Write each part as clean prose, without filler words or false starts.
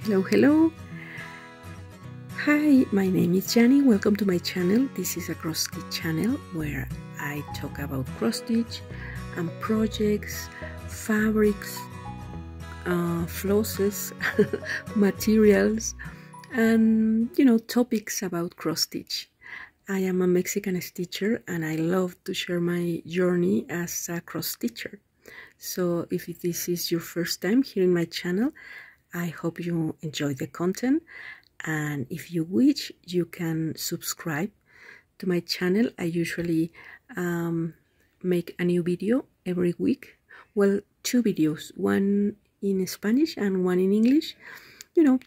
Hello, hello. Hi, my name is Jenny. Welcome to my channel. This is a cross stitch channel where I talk about cross stitch and projects, fabrics, flosses, materials, and topics about cross stitch. I am a Mexican stitcher and I love to share my journey as a cross stitcher. So if this is your first time here in my channel, I hope you enjoy the content, and if you wish, you can subscribe to my channel. I usually make a new video every week. Well, two videos, one in Spanish and one in English,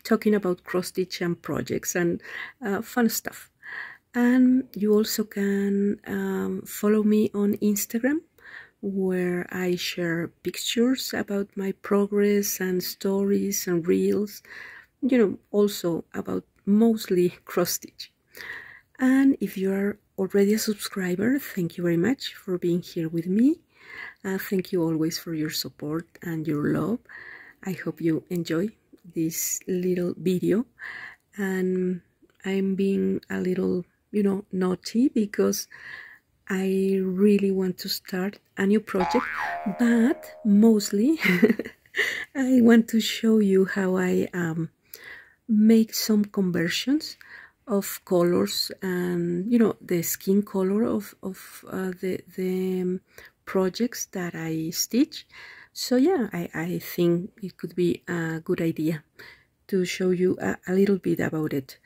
talking about cross stitch and projects and fun stuff. And you also can follow me on Instagram, where I share pictures about my progress and stories and reels, also about mostly cross stitch. And if you are already a subscriber, thank you very much for being here with me. Thank you always for your support and your love. I hope you enjoy this little video. And I'm being a little, naughty because I really want to start a new project, but mostly I want to show you how I make some conversions of colors and the skin color of the projects that I stitch. So yeah, I think it could be a good idea to show you a little bit about it.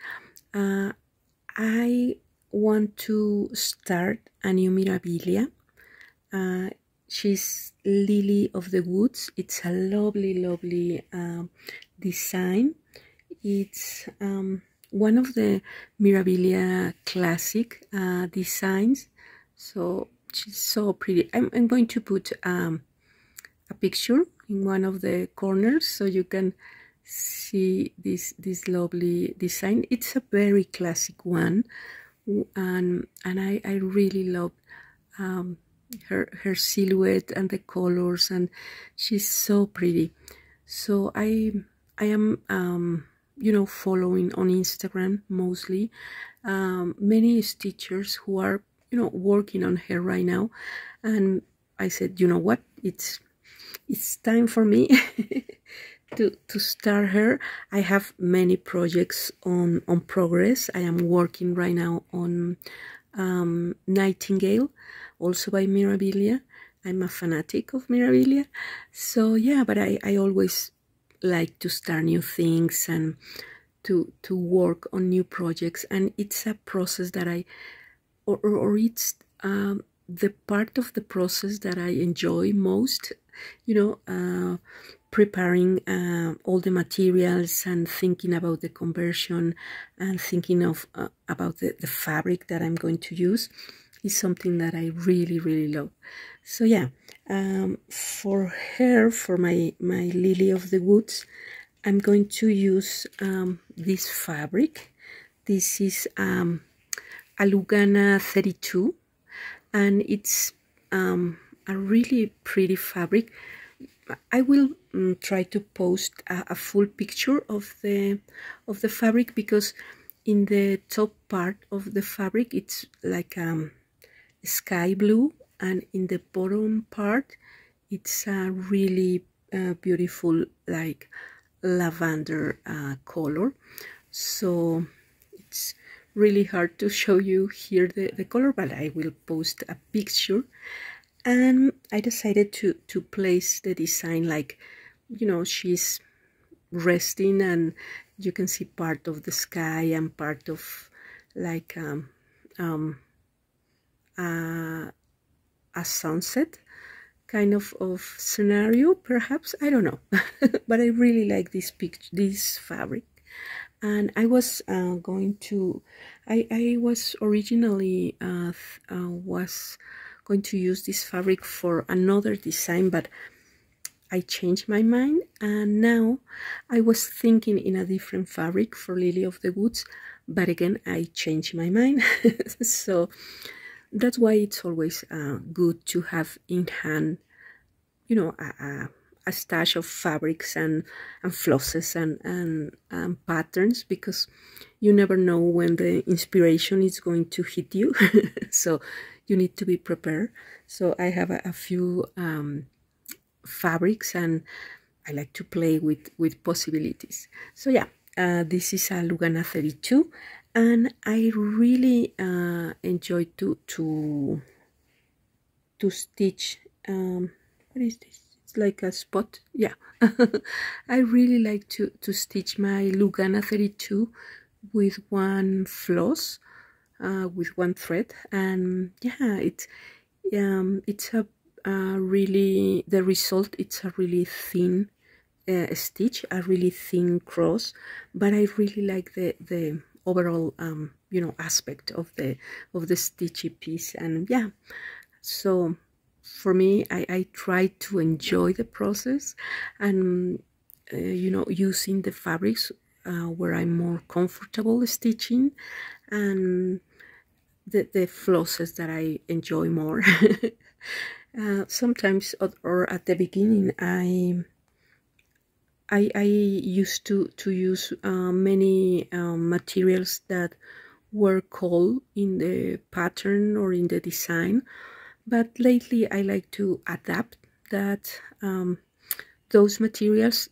I want to start a new Mirabilia. She's Lily of the Woods. It's a lovely design. It's one of the Mirabilia classic designs, so she's so pretty. I'm going to put a picture in one of the corners so you can see this lovely design. It's a very classic one, and I really love her silhouette and the colors, and she's so pretty. So I am following on Instagram mostly many stitchers who are working on her right now, and I said, you know what, it's time for me to start her. I have many projects on progress. I am working right now on Nightingale, also by Mirabilia. I'm a fanatic of Mirabilia, so yeah, but I always like to start new things and to work on new projects, and it's a process that it's the part of the process that I enjoy most, preparing all the materials and thinking about the conversion and thinking of about the fabric that I'm going to use is something that I really love. So yeah, for her, for my Lily of the Woods, I'm going to use this fabric. This is a Lugana 32, and it's a really pretty fabric. I will try to post a full picture of the fabric, because in the top part of the fabric it's like sky blue, and in the bottom part it's a really beautiful like lavender color. So it's really hard to show you here the color, but I will post a picture. And I decided to place the design like, she's resting, and you can see part of the sky and part of like a sunset kind of scenario, perhaps, I don't know. But I really like this fabric, and I was going to I was originally was going to use this fabric for another design, but I changed my mind, and now I was thinking in a different fabric for Lily of the Woods, but again I changed my mind. So that's why it's always good to have in hand, a a stash of fabrics and flosses and patterns, because you never know when the inspiration is going to hit you. So you need to be prepared. So I have a few fabrics, and I like to play with possibilities. So yeah, this is a Lugana 32, and I really enjoy to stitch. What is this? It's like a spot. Yeah. I really like to stitch my Lugana 32 with one floss, with one thread, and yeah, it's a really, the result, it's a really thin stitch, a really thin cross, but I really like the overall you know, aspect of the stitchy piece. And yeah, so for me, I try to enjoy the process, and you know, using the fabrics where I'm more comfortable stitching, and the flosses that I enjoy more. Sometimes, or at the beginning, I used to use many materials that were cold in the pattern or in the design, but lately I like to adapt that those materials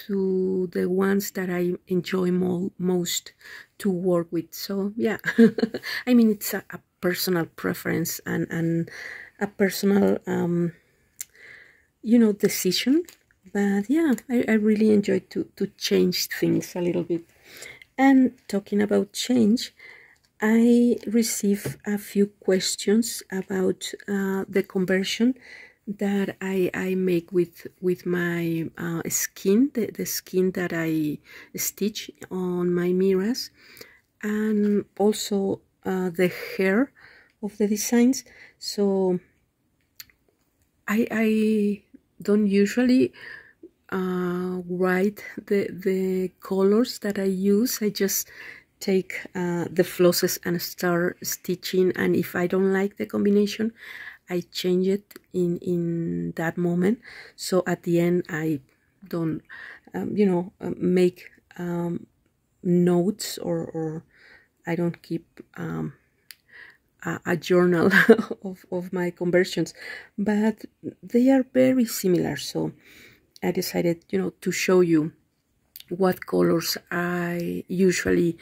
to the ones that I enjoy most to work with. So yeah, I mean, it's a personal preference and a personal you know, decision. But yeah, I really enjoy to change things a little bit. And talking about change, I received a few questions about the conversion that I make with my skin, the skin that I stitch on my mirrors, and also the hair of the designs. So I don't usually write the colors that I use. I just take the flosses and start stitching, and if I don't like the combination, I change it in that moment. So at the end, I don't you know, make notes, or I don't keep a journal of my conversions, but they are very similar. So I decided, you know, to show you what colors I usually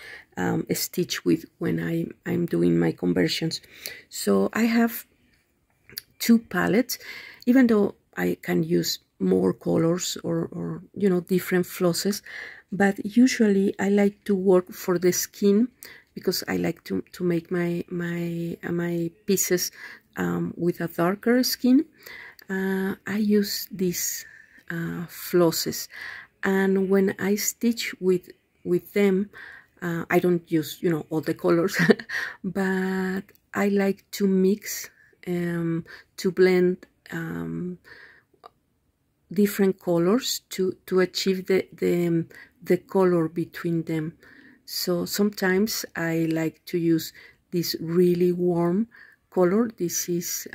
stitch with when I'm doing my conversions. So I have 2 palettes, even though I can use more colors or you know, different flosses, but usually I like to work for the skin, because I like to make my pieces with a darker skin. I use these flosses, and when I stitch with them, I don't use, you know, all the colors, but I like to mix, to blend different colors to achieve the color between them. So sometimes I like to use this really warm color. This is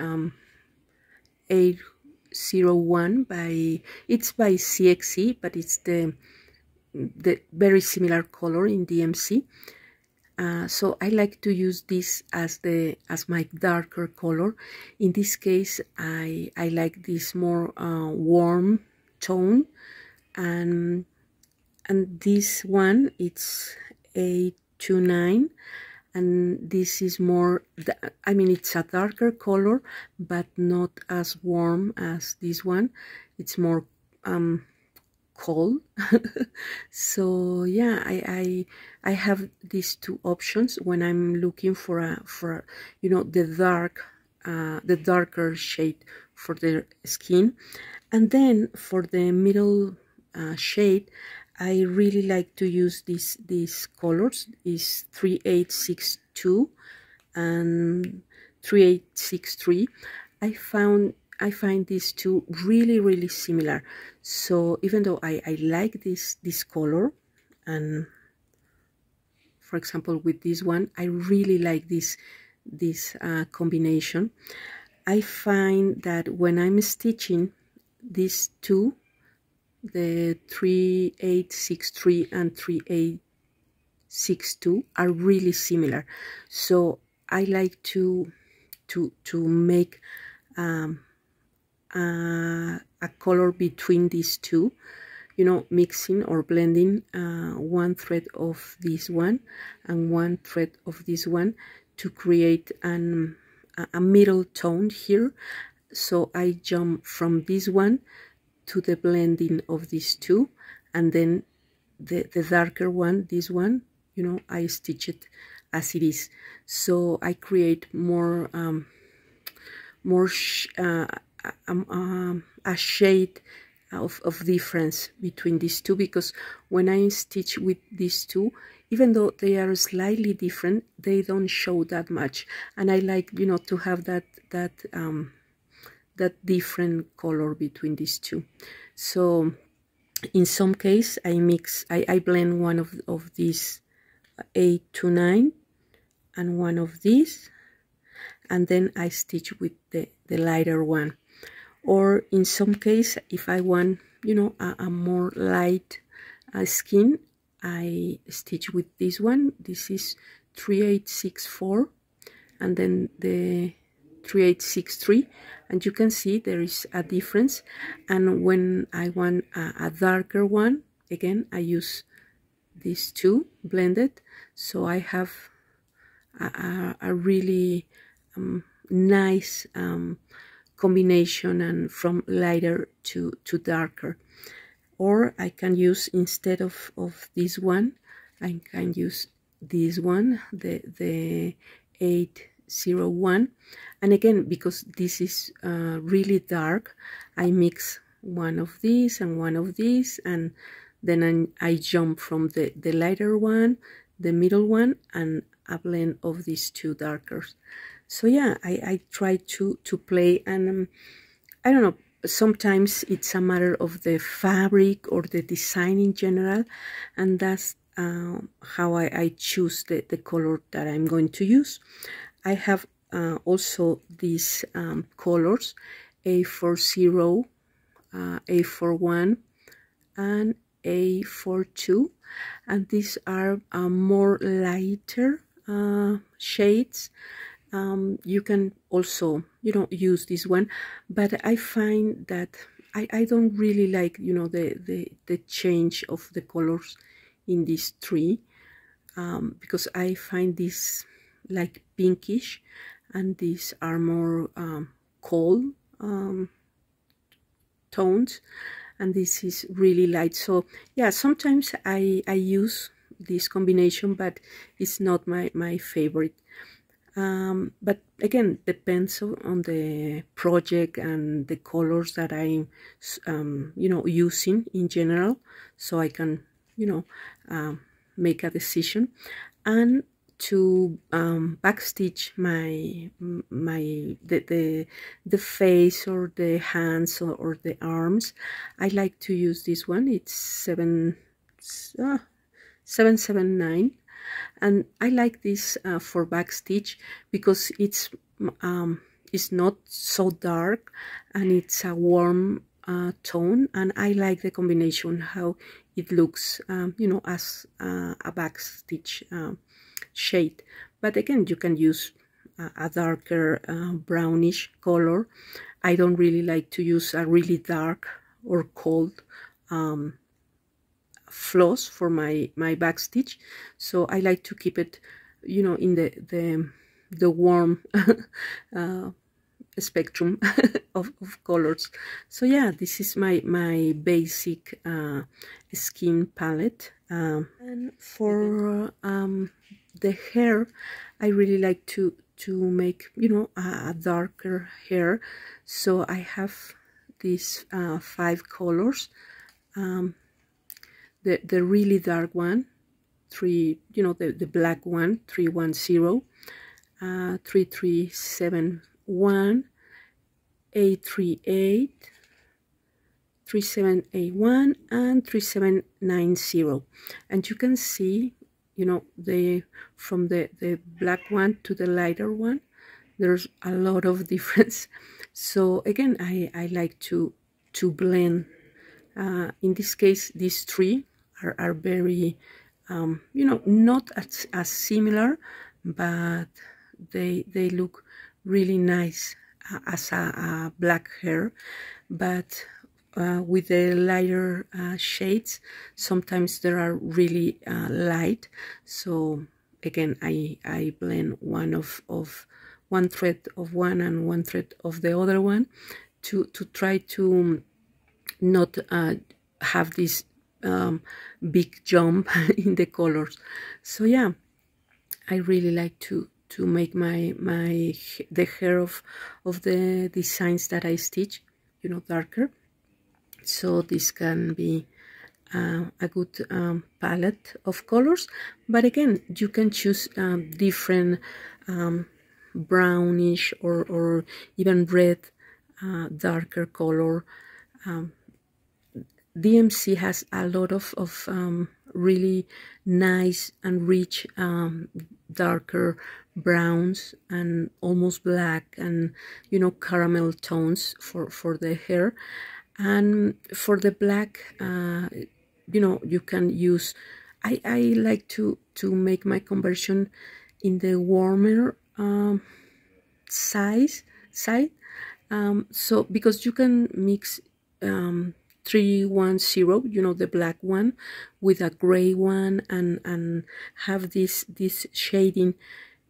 801 it's by CXC, but it's the very similar color in DMC. So I like to use this as my darker color. In this case, I like this more warm tone, and this one, it's 829, and this is more, I mean, it's a darker color, but not as warm as this one. It's more cold. So yeah, I have these 2 options when I'm looking for you know, the darker shade for the skin. And then for the middle shade, I really like to use these colors. Is 3862 and 3863. I find these 2 really similar. So even though I like this color, and for example with this one, I really like this combination, I find that when I'm stitching these 2 the 3863 and 3862 are really similar, so I like to make a color between these two, you know, mixing or blending one thread of this one and one thread of this one to create a middle tone here. So I jump from this one to the blending of these two, and then the darker one, this one, you know, I stitch it as it is. So I create more a shade of difference between these two, because when I stitch with these two, even though they are slightly different, they don't show that much, and I like, you know, to have that different color between these two. So in some case I blend one of these 8 to 9 and one of these, and then I stitch with the lighter one. Or in some case, if I want, you know, a more light skin, I stitch with this one. This is 3864 and then the 3863, and you can see there is a difference. And when I want a darker one, again I use these two blended, so I have a really nice combination, and from lighter to darker. Or I can use, instead of this one, I can use this one, the 801, and again, because this is really dark, I mix one of these and one of these, and then I jump from the lighter one, the middle one, and a blend of these two darker. So yeah, I try to play, and I don't know, sometimes it's a matter of the fabric or the design in general, and that's how I choose the color that I'm going to use. I have also these colors, A40, A41, and A42, and these are more lighter shades. You can also, you know, use this one, but I find that I don't really like, you know, the change of the colors in these three, because I find this like pinkish, and these are more cold tones, and this is really light. So yeah, sometimes I use this combination, but it's not my favorite. But again, depends on the project and the colors that I'm you know, using in general, so I can, you know, make a decision. And to backstitch the face or the hands or the arms, I like to use this one. It's 779, and I like this for backstitch because it's not so dark, and it's a warm tone, and I like the combination how it looks, you know, as a backstitch shade. But again, you can use a darker brownish color. I don't really like to use a really dark or cold floss for my backstitch, so I like to keep it, you know, in the warm spectrum of colors. So yeah, this is my basic skin palette. And for the hair, I really like to make, you know, a darker hair, so I have these 5 colors. The really dark one, you know, the black one, 310, 3371, 838, 3781, and 3790. And you can see, you know, from the black one to the lighter one, there's a lot of difference. So again, I like to blend In this case, these three are very, you know, not as similar, but they look really nice as a black hair. But with the lighter shades, sometimes they are really light. So again, I blend one thread of one and one thread of the other one to try to not have this big jump in the colors. So yeah, I really like to make the hair of the designs that I stitch, you know, darker. So this can be a good palette of colors, but again, you can choose different brownish or even red darker color. DMC has a lot of really nice and rich darker browns and almost black and, you know, caramel tones for the hair. And for the black, you know, you can use, I like to make my conversion in the warmer side. So because you can mix 310, you know, the black one with a gray one, and have this shading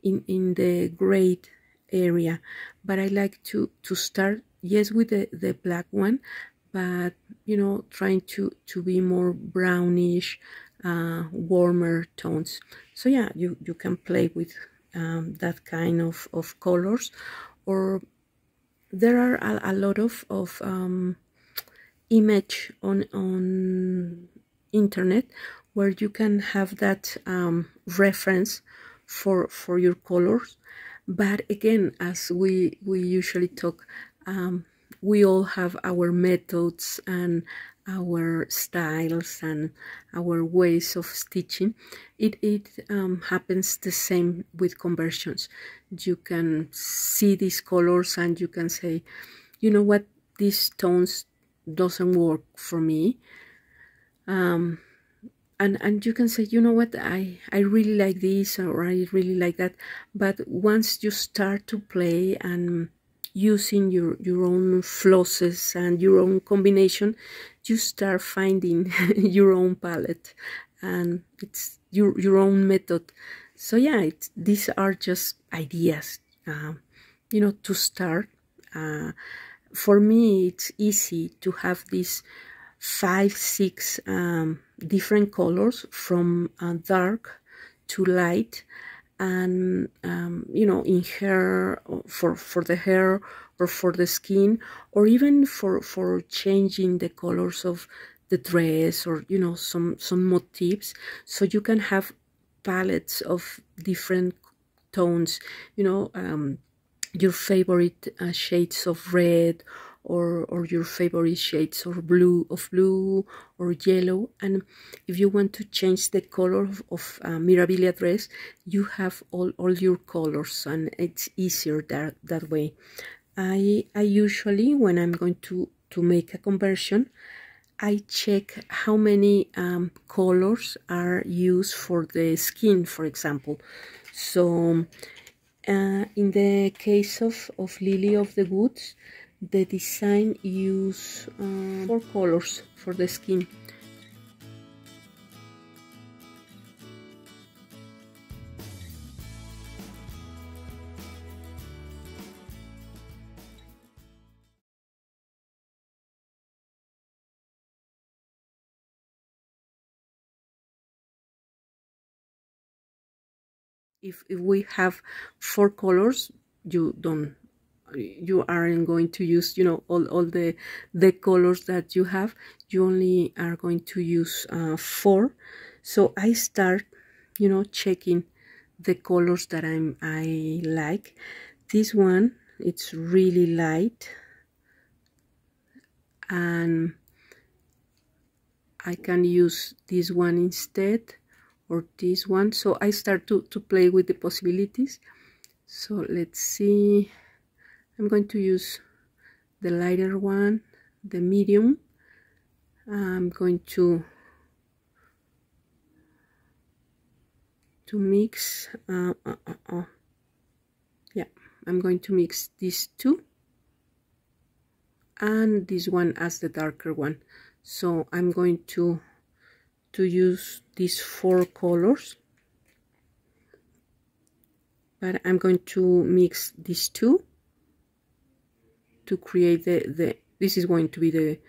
in the gray area. But I like to start, yes, with the black one, but, you know, trying to be more brownish, warmer tones. So yeah, you can play with that kind of colors. Or there are a lot of image on internet where you can have that reference for your colors. But again, as we usually talk, we all have our methods and our styles and our ways of stitching. It happens the same with conversions. You can see these colors and you can say, you know what, these tones doesn't work for me. And you can say, you know what, I really like this, or I really like that. But once you start to play and using your own flosses and your own combination, you start finding your own palette, and it's your own method. So yeah, these are just ideas, you know, to start. For me, it's easy to have these 5-6 different colors from dark to light, and you know, in hair, for the hair or for the skin, or even for changing the colors of the dress, or, you know, some motifs. So you can have palettes of different tones, you know, your favorite shades of red, or your favorite shades of blue or yellow. And if you want to change the color of Mirabilia dress, you have all your colors, and it's easier that way. I usually, when I'm going to make a conversion, I check how many colors are used for the skin, for example. So in the case of Lily of the Woods, the design use 4 colors for the skin. If we have 4 colors, you aren't going to use, you know, all the colors that you have. You only are going to use 4. So I start, you know, checking the colors that I like. This one, it's really light, and I can use this one instead, or this one. So I start to play with the possibilities. So let's see, I'm going to use the lighter one, the medium, I'm going to mix yeah, I'm going to mix these two and this one as the darker one. So I'm going to use these 4 colors, but I'm going to mix these two to create this is going to be the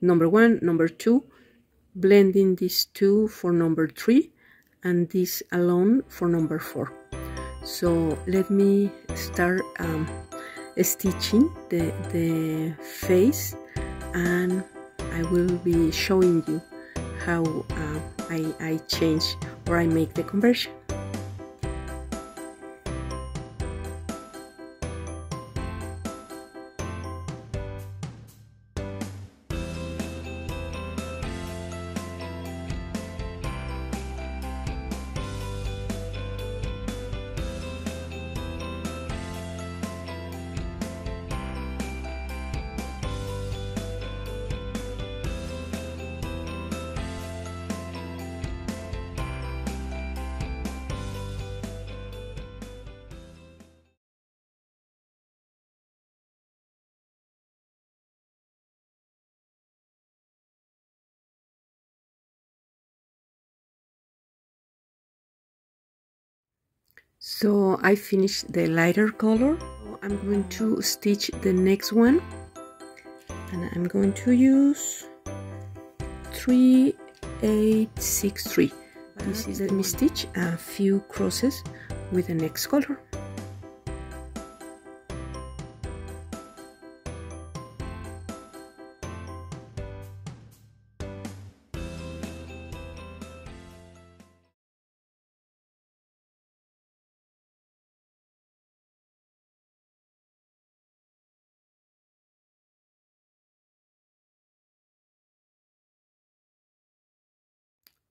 number 1, number 2, blending these two for number 3, and this alone for number 4. So let me start stitching the face, and I will be showing you how I change or I make the conversion. So I finished the lighter color. I'm going to stitch the next one, and I'm going to use 3863. This is, let me stitch a few crosses with the next color.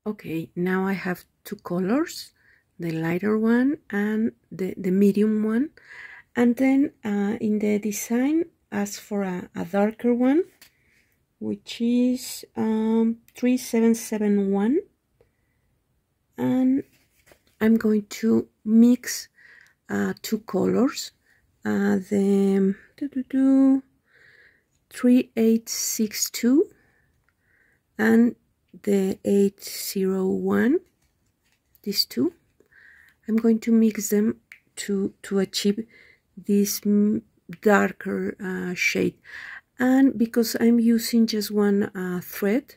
Okay, now I have 2 colors, the lighter one and the medium one, and then in the design ask for a darker one, which is 3771, and I'm going to mix 2 colors, the 3862 and the 801, these two. I'm going to mix them to achieve this darker shade, and because I'm using just one thread,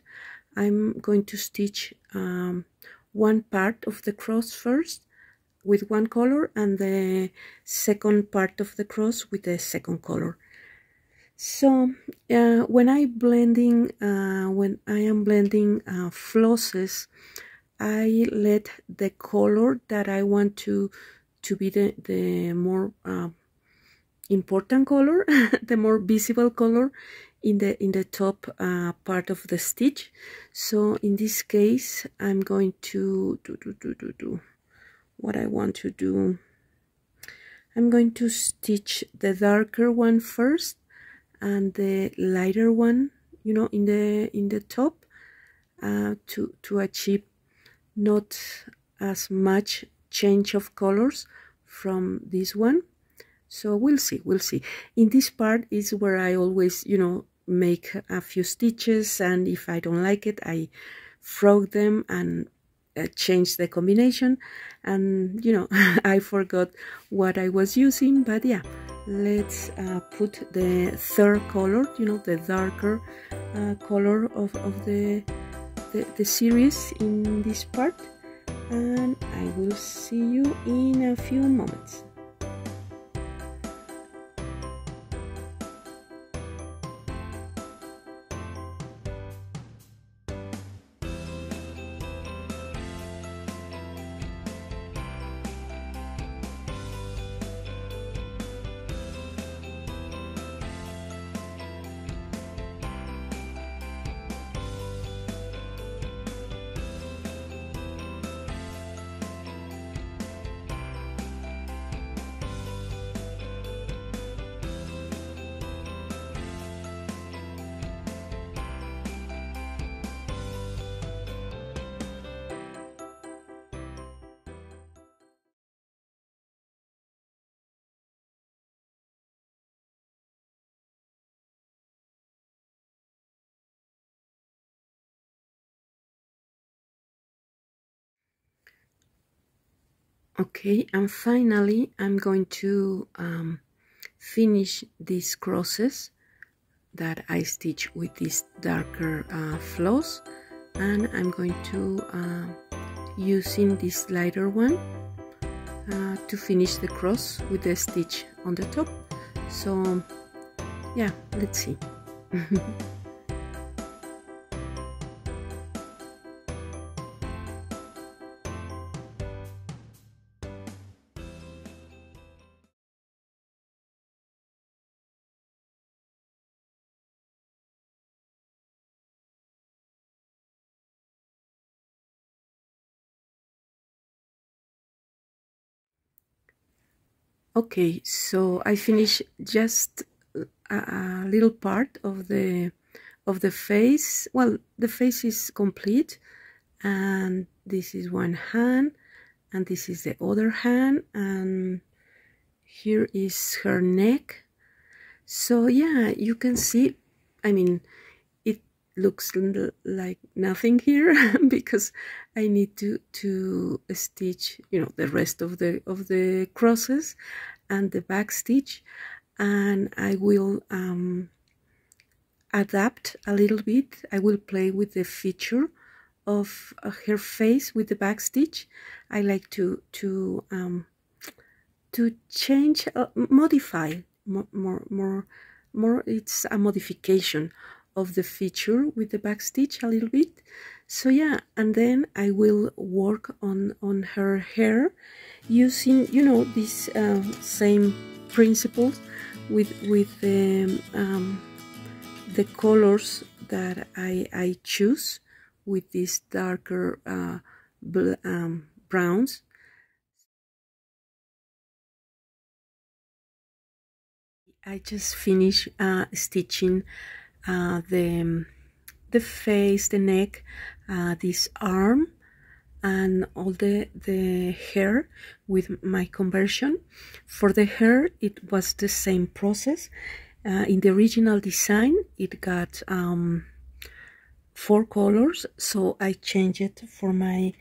I'm going to stitch one part of the cross first with one color and the second part of the cross with the second color. So when I am blending flosses, I let the color that I want to be the more important color, the more visible color in the top part of the stitch. So in this case, I'm going to do what I want to do. I'm going to stitch the darker one first and the lighter one, you know, in the top, to achieve not as much change of colors from this one. So we'll see. In this part is where I always, you know, make a few stitches, and if I don't like it, I frog them and change the combination, and you know, I forgot what I was using, but yeah, let's put the third color, you know, the darker color of the series in this part, and I will see you in a few moments. Okay, and finally I'm going to finish these crosses that I stitch with this darker floss, and I'm going to using this lighter one to finish the cross with the stitch on the top. So yeah, let's see. Okay, so I finished just a little part of the face. Well, the face is complete, and this is one hand, and this is the other hand, and here is her neck. So yeah, you can see, I mean, it looks like nothing here because I need to stitch, you know, the rest of the crosses and the back stitch, and I will adapt a little bit. I will play with the feature of her face with the back stitch. I like to change, modify more. It's a modification of the feature with the back stitch a little bit. So yeah, and then I will work on her hair using, you know, these same principles with the colors that I choose with these darker browns. I just finished stitching the face, the neck, this arm, and all the hair with my conversion. For the hair, it was the same process. In the original design, it got 4 colors, so I changed it for my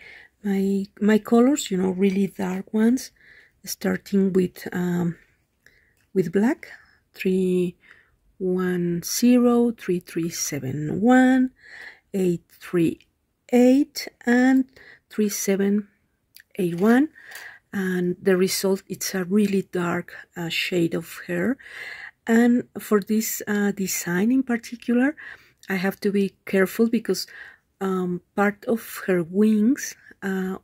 colors, you know, really dark ones, starting with black, 310, 3371, 838, and 3781. And the result, it's a really dark shade of hair. And for this design in particular, I have to be careful because part of her wings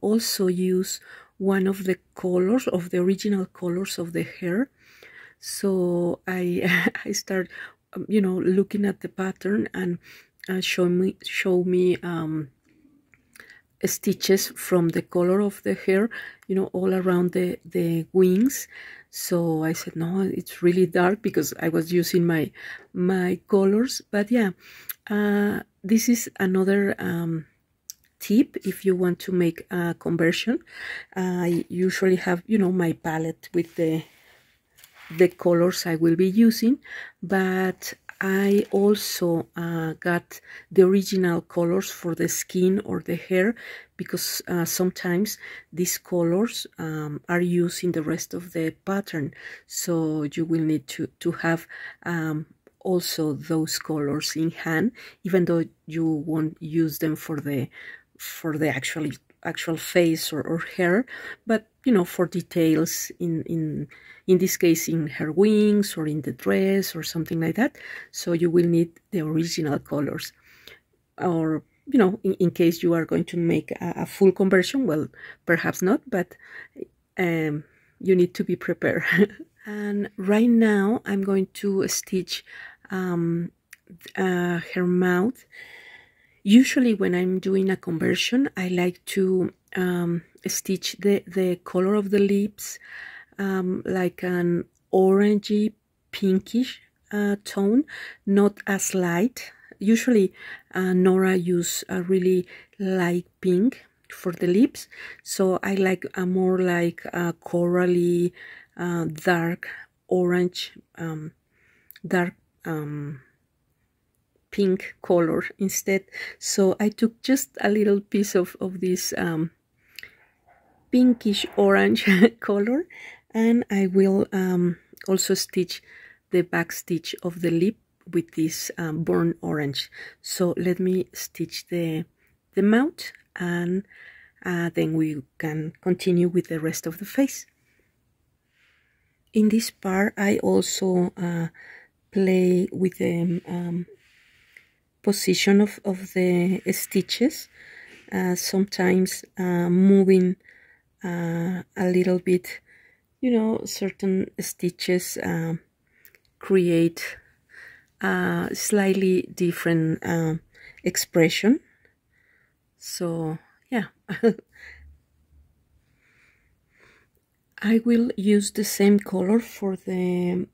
also use one of the colors of the original colors of the hair. So I I start, you know, looking at the pattern and show me stitches from the color of the hair, you know, all around the wings. So I said, no, it's really dark because I was using my colors. But yeah, this is another tip if you want to make a conversion. I usually have, you know, my palette with the colors I will be using, but I also got the original colors for the skin or the hair, because sometimes these colors are used in the rest of the pattern, so you will need to have also those colors in hand, even though you won't use them for the actual face or hair, but you know, for details in this case in her wings or in the dress or something like that. So you will need the original colors, or you know, in case you are going to make a full conversion, well, perhaps not, but you need to be prepared. And right now I'm going to stitch her mouth. Usually when I'm doing a conversion, I like to stitch the color of the lips like an orangey pinkish tone, not as light. Usually Nora use a really light pink for the lips, so I like a more like a corally dark orange, dark pink color instead. So I took just a little piece of this pinkish orange color, and I will also stitch the back stitch of the lip with this burnt orange. So let me stitch the mouth, and then we can continue with the rest of the face. In this part I also play with the position of the stitches, sometimes moving a little bit, you know, certain stitches create a slightly different expression. So yeah. I will use the same color for the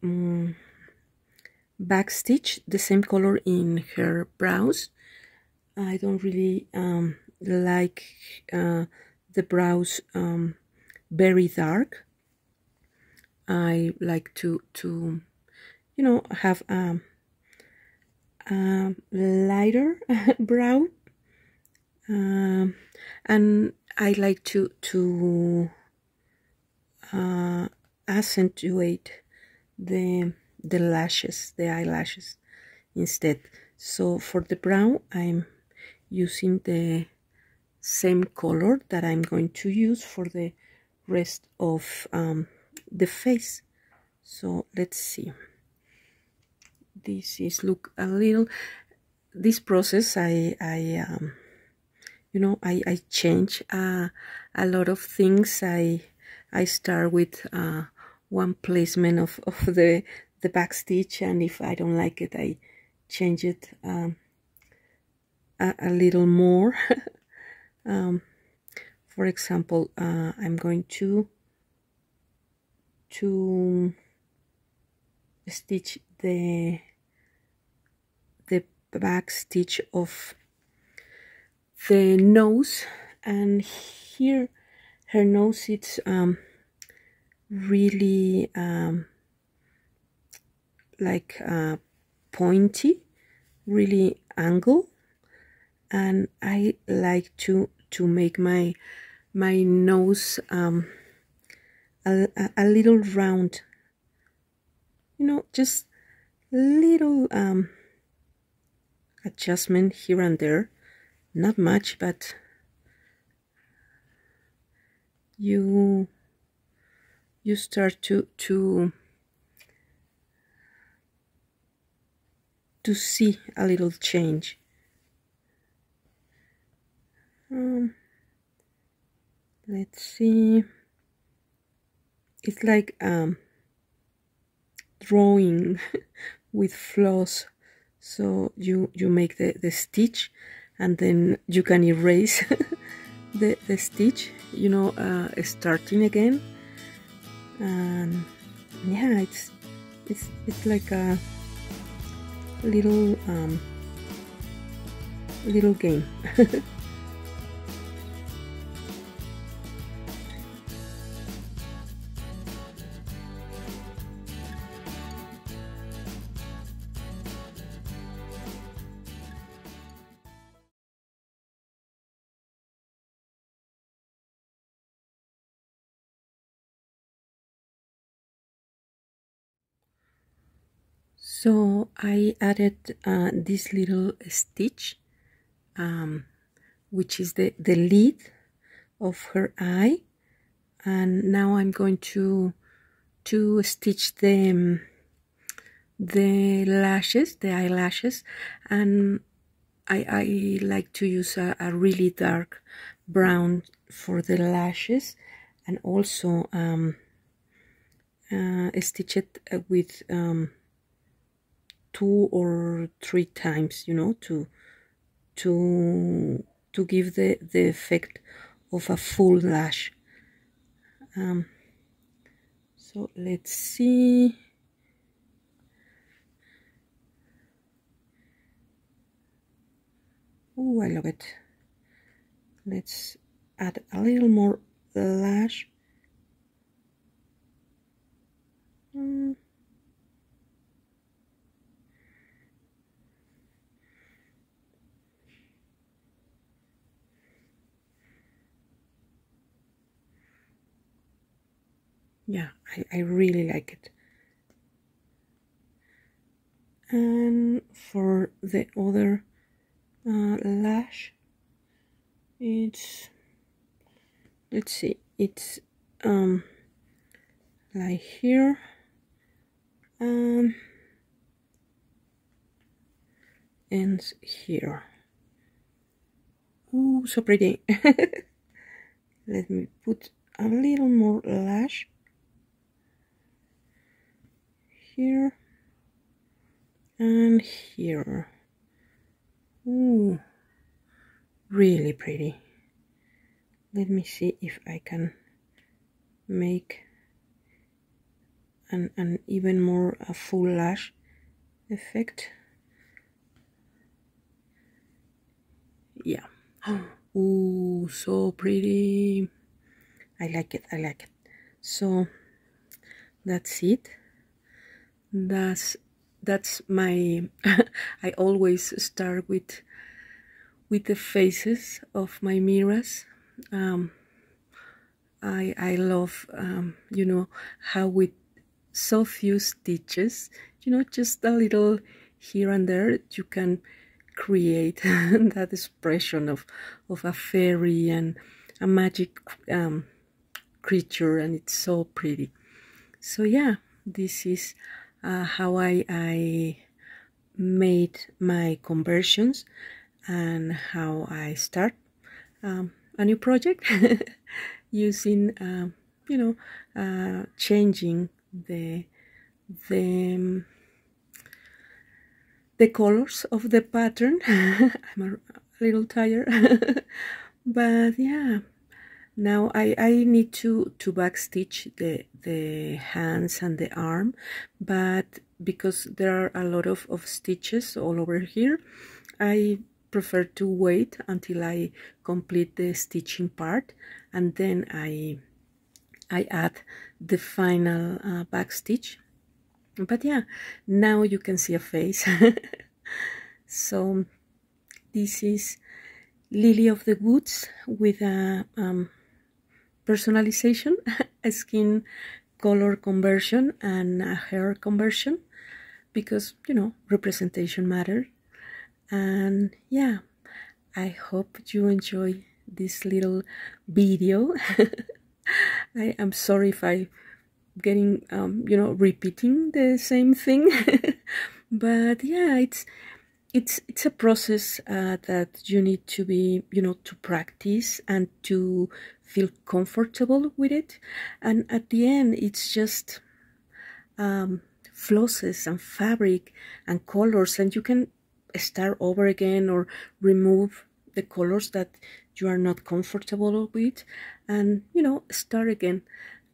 back stitch, the same color in her brows. I don't really like the brows very dark. I like to you know, have a lighter brow, and I like to accentuate the lashes, the eyelashes instead. So for the brow I'm using the same color that I'm going to use for the rest of the face. So let's see. This is look a little, this process I you know, I change a lot of things. I start with one placement of the back stitch, and if I don't like it I change it a little more. For example, I'm going to stitch the back stitch of the nose, and here her nose it's really like pointy, really angle, and I like to make my nose a little round, you know, just little adjustment here and there, not much, but you start to see a little change. Let's see, it's like drawing with floss. So you make the stitch, and then you can erase the stitch, you know, starting again. And yeah, it's like a little little game. So I added this little stitch, which is the lid of her eye, and now I'm going to stitch the lashes, the eyelashes, and I like to use a really dark brown for the lashes, and also stitch it with 2 or 3 times, you know, to give the effect of a full lash. So let's see. Oh, I love it. Let's add a little more lash. yeah, I really like it. And for the other lash, it's, let's see, it's like here, and here. Oh, so pretty. Let me put a little more lash here and here. Ooh, really pretty. Let me see if I can make an even more a full lash effect. Yeah. Ooh, so pretty. I like it, I like it. So that's it. That's my I always start with the faces of my Miras. I love you know, how with so few stitches, you know, just a little here and there, you can create that expression of a fairy and a magic creature, and it's so pretty. So yeah, this is how I made my conversions and how I start a new project using you know, changing the colors of the pattern. I'm a little tired but yeah, now I need to backstitch the hands and the arm, but because there are a lot of stitches all over here, I prefer to wait until I complete the stitching part, and then I add the final backstitch. But yeah, now you can see a face. So this is Lily of the Woods with a personalization, a skin color conversion and a hair conversion, because you know, representation matters. And yeah, I hope you enjoy this little video. I am sorry if I getting you know, repeating the same thing but yeah, it's a process that you need to be, you know, to practice and to feel comfortable with it, and at the end it's just flosses and fabric and colors, and you can start over again or remove the colors that you are not comfortable with, and you know, start again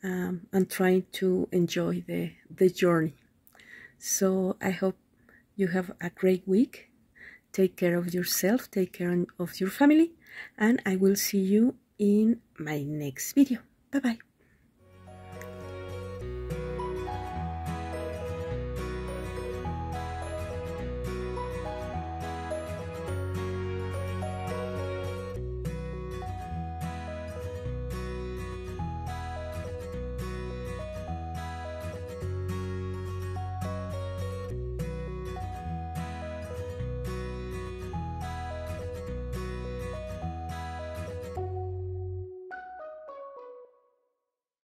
and trying to enjoy the journey. So I hope you have a great week. Take care of yourself, take care of your family, and I will see you in my next video. Bye bye.